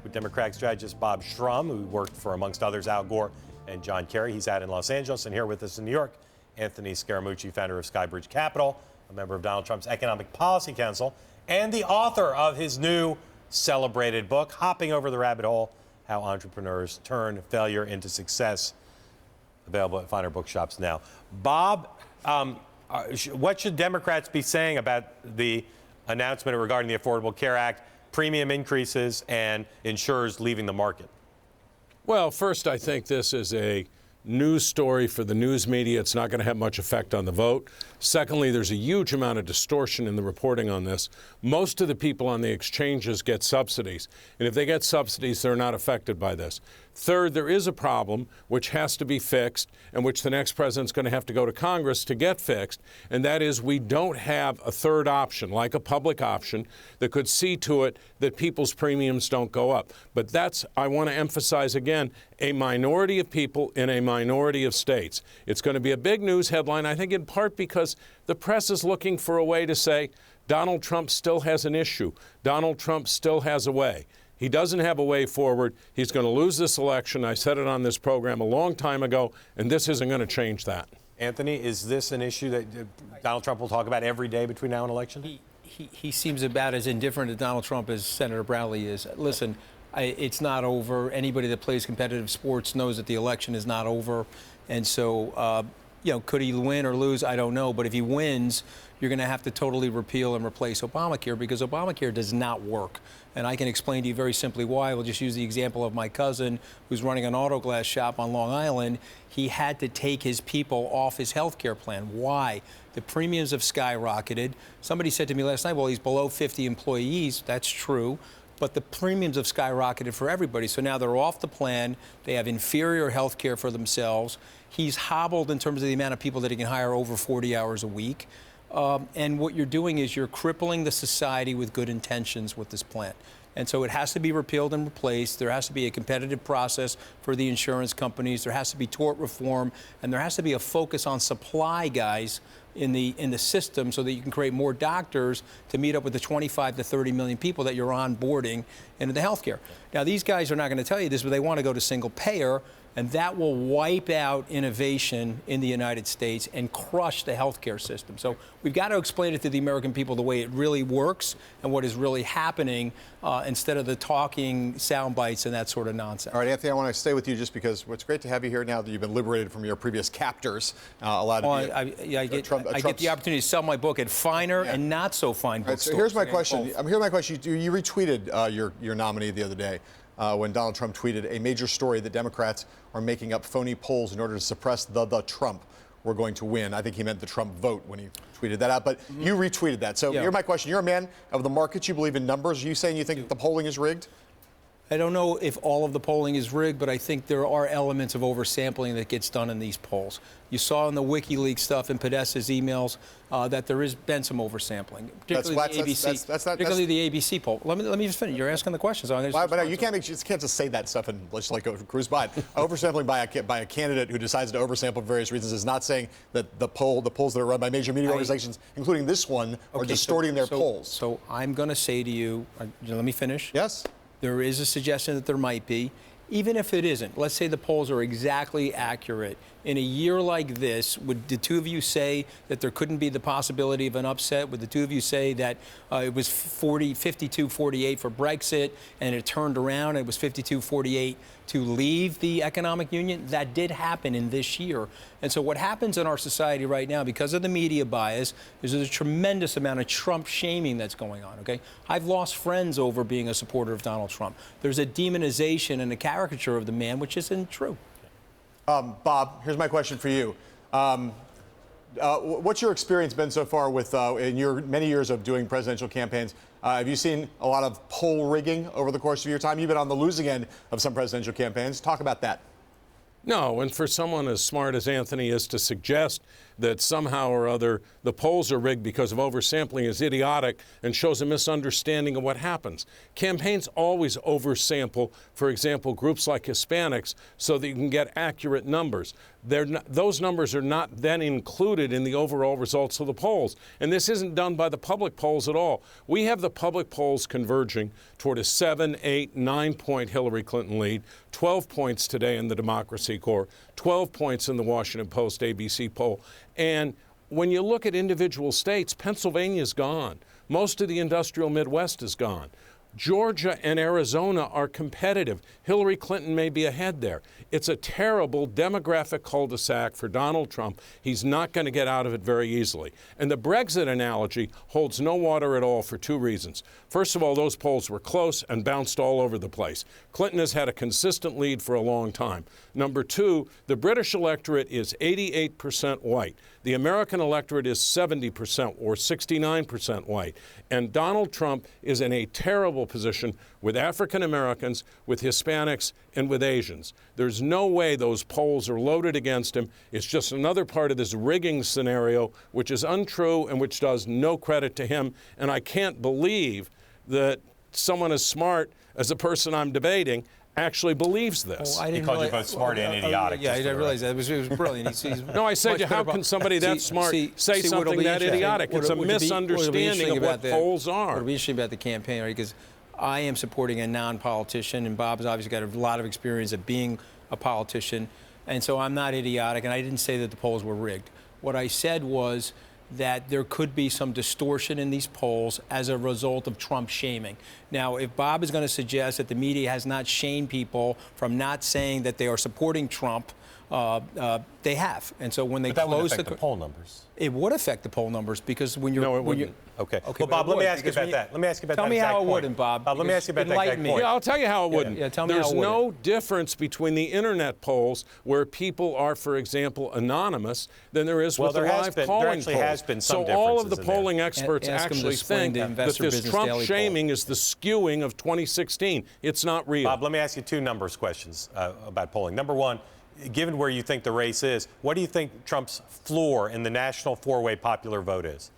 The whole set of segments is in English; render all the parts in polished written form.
with Democratic strategist Bob Shrum, who worked for, amongst others, Al Gore and John Kerry. He's out in Los Angeles. And here with us in New York, Anthony Scaramucci, founder of SkyBridge Capital, a member of Donald Trump's Economic Policy Council, and the author of his new celebrated book, Hopping Over the Rabbit Hole, How Entrepreneurs Turn Failure into Success, available at finer bookshops now. Bob, what should Democrats be saying about the announcement regarding the Affordable Care Act, premium increases, and insurers leaving the market? Well, first, I think this is a news story for the news media. It's not going to have much effect on the vote. Secondly, there's a huge amount of distortion in the reporting on this. Most of the people on the exchanges get subsidies, and if they get subsidies, they're not affected by this. Third, there is a problem which has to be fixed and which the next president's going to have to go to Congress to get fixed, and that is we don't have a third option, like a public option, that could see to it that people's premiums don't go up. But that's, I want to emphasize again, a minority of people in a minority of states. It's going to be a big news headline, I think in part because the press is looking for a way to say Donald Trump still has an issue. Donald Trump still has a way. He doesn't have a way forward. He's going to lose this election. I said it on this program a long time ago, and this isn't going to change that. Anthony, is this an issue that Donald Trump will talk about every day between now and election? He seems about as indifferent to Donald Trump as Senator Browley is. Listen, it's not over. Anybody that plays competitive sports knows that the election is not over. And so, could he win or lose? I don't know. But if he wins, you're going to have to totally repeal and replace Obamacare because Obamacare does not work. And I can explain to you very simply why. We'll just use the example of my cousin who's running an auto glass shop on Long Island. He had to take his people off his health care plan. Why? The premiums have skyrocketed. Somebody said to me last night, well, he's below 50 employees. That's true. But the premiums have skyrocketed for everybody. So now they're off the plan. They have inferior health care for themselves. He's hobbled in terms of the amount of people that he can hire over 40 hours a week. And what you're doing is you're crippling the society with good intentions with this plan. And so it has to be repealed and replaced. There has to be a competitive process for the insurance companies. There has to be tort reform. And there has to be a focus on supply, guys, in the system so that you can create more doctors to meet up with the 25 to 30 million people that you're onboarding into the healthcare. Now, these guys are not going to tell you this, but they want to go to single payer, and that will wipe out innovation in the United States and crush the healthcare system. So we've got to explain it to the American people the way it really works and what is really happening instead of the talking sound bites and that sort of nonsense. All right, Anthony, I want to stay with you just because it's great to have you here now that you've been liberated from your previous captors. I get the opportunity to sell my book at finer and not so fine bookstores. So here's my question. Here's my question. You retweeted your nominee the other day. When Donald Trump tweeted a major story that Democrats are making up phony polls in order to suppress the Trump we're going to win. I think he meant the Trump vote when he tweeted that out, but you retweeted that. So here's my question. You're a man of the markets. You believe in numbers. Are you saying you think the polling is rigged? I don't know if all of the polling is rigged, but I think there are elements of oversampling that gets done in these polls. You saw in the WikiLeaks stuff and Podesta's emails that there has been some oversampling, particularly the ABC poll. Let me just finish. You're asking the questions. But you can't just say that stuff and just like cruise by it. Oversampling by a candidate who decides to oversample for various reasons is not saying that the polls that are run by major media organizations, including this one, are distorting their polls. So I'm going to say to you, let me finish. Yes. There is a suggestion that there might be. Even if it isn't, let's say the polls are exactly accurate. In a year like this, would the two of you say that there couldn't be the possibility of an upset? Would the two of you say that it was 52-48 for Brexit and it turned around and it was 52-48 to leave the economic union? That did happen in this year. And so what happens in our society right now, because of the media bias, is there's a tremendous amount of Trump shaming that's going on, okay? I've lost friends over being a supporter of Donald Trump. There's a demonization and a caricature of the man, which isn't true. Bob, here's my question for you. What's your experience been so far with in your many years of doing presidential campaigns? Have you seen a lot of poll rigging over the course of your time? You've been on the losing end of some presidential campaigns. Talk about that. No, and for someone as smart as Anthony is to suggest that somehow or other the polls are rigged because of oversampling is idiotic and shows a misunderstanding of what happens. Campaigns always oversample, for example, groups like Hispanics, so that you can get accurate numbers. Those numbers are not then included in the overall results of the polls. And this isn't done by the public polls at all. We have the public polls converging toward a 7, 8, 9-point Hillary Clinton lead, 12 points today in the Democracy Corps, 12 points in the Washington Post ABC poll. And when you look at individual states, Pennsylvania's gone. Most of the industrial Midwest is gone. Georgia and Arizona are competitive. Hillary Clinton may be ahead there. It's a terrible demographic cul-de-sac for Donald Trump. He's not going to get out of it very easily. And the Brexit analogy holds no water at all for two reasons. First of all, those polls were close and bounced all over the place. Clinton has had a consistent lead for a long time. Number two, the British electorate is 88% white. The American electorate is 70% or 69% white. And Donald Trump is in a terrible position with African Americans, with Hispanics, and with Asians. There's no way those polls are loaded against him. It's just another part of this rigging scenario, which is untrue and which does no credit to him. And I can't believe that someone as smart as the person I'm debating actually believes this. He called you both smart and idiotic. Yeah, I didn't realize that. It was brilliant. No, I said, how can somebody that smart say something that idiotic? It's a misunderstanding of what polls are. What'll be interesting about the campaign, right? Because I am supporting a non-politician, and Bob's obviously got a lot of experience of being a politician, and so I'm not idiotic, and I didn't say that the polls were rigged. What I said was that there could be some distortion in these polls as a result of Trump shaming. Now, if Bob is going to suggest that the media has not shamed people from not saying that they are supporting Trump, they have. And so when they that close would affect the poll numbers. It would affect the poll numbers because when you're... No, it wouldn't. Okay. Well, Bob, let me ask you about that. Let me ask you about that. Tell me how it wouldn't, Bob. Bob, let me ask you about that exact point. Yeah, I'll tell you how it wouldn't. Yeah, tell me how it There's no difference between the internet polls where people are, for example, anonymous than there is with the live polling polls. There actually has been some differences. So all of the in polling there. experts actually think that this Trump shaming is the skewing of 2016. It's not real. Bob, let me ask you two numbers questions about polling. Number one, given where you think the race is, what do you think Trump's floor in the national four-way popular vote is?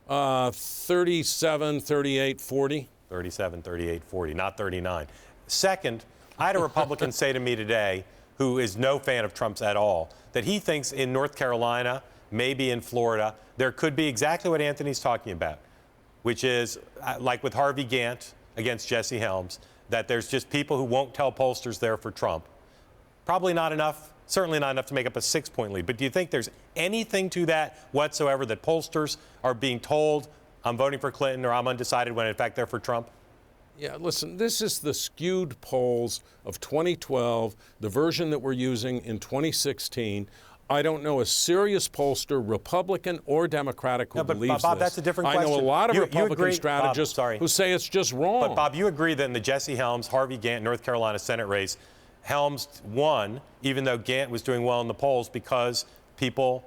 37, 38, 40. 37, 38, 40, not 39. Second, I had a Republican say to me today, who is no fan of Trump's at all, that he thinks in North Carolina, maybe in Florida, there could be exactly what Anthony's talking about, which is, like with Harvey Gantt against Jesse Helms, that there's just people who won't tell pollsters they're for Trump. Probably not enough, certainly not enough to make up a 6-point lead. But do you think there's anything to that whatsoever, that pollsters are being told, I'm voting for Clinton or I'm undecided, when in fact they're for Trump? Yeah, listen, this is the skewed polls of 2012, the version that we're using in 2016. I don't know a serious pollster, Republican or Democratic, who believes Bob, this. that's a different question. I know a lot of You Republican agree, strategists who say it's just wrong. But, Bob, you agree that in the Jesse Helms, Harvey Gantt, North Carolina Senate race, Helms won, even though Gantt was doing well in the polls, because people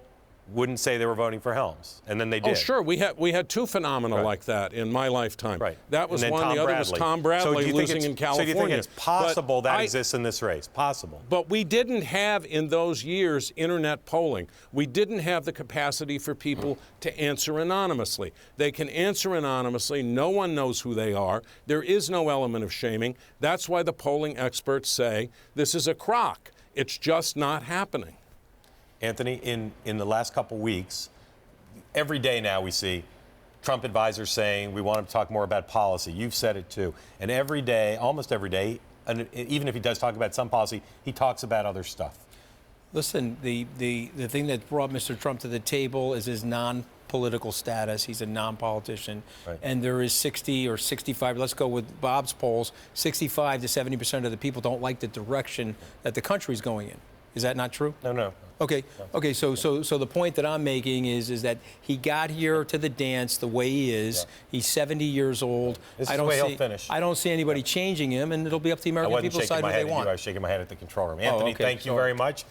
wouldn't say they were voting for Helms, and then they did. Oh, sure. We had two phenomena like that in my lifetime. Right. That was one. Tom the other Bradley. was Tom Bradley losing in California. So do you think it's possible that exists in this race? Possible. But we didn't have in those years internet polling. We didn't have the capacity for people to answer anonymously. They can answer anonymously. No one knows who they are. There is no element of shaming. That's why the polling experts say this is a crock. It's just not happening. Anthony, in the last couple weeks, every day now we see Trump advisors saying we want him to talk more about policy. You've said it too. And every day, almost every day, and even if he does talk about some policy, he talks about other stuff. Listen, the thing that brought Mr. Trump to the table is his non-political status. He's a non-politician. Right. And there is 60 or 65, let's go with Bob's polls, 65 to 70% of the people don't like the direction that the country's going in. Is that not true? No. Okay. Okay. So the point that I'm making is that he got here to the dance the way he is. Yeah. He's 70 years old. This is the way he'll finish. I don't see anybody changing him, and it'll be up to the American people to decide what they want. I was shaking my head at the control room. Anthony, okay. Thank you very much.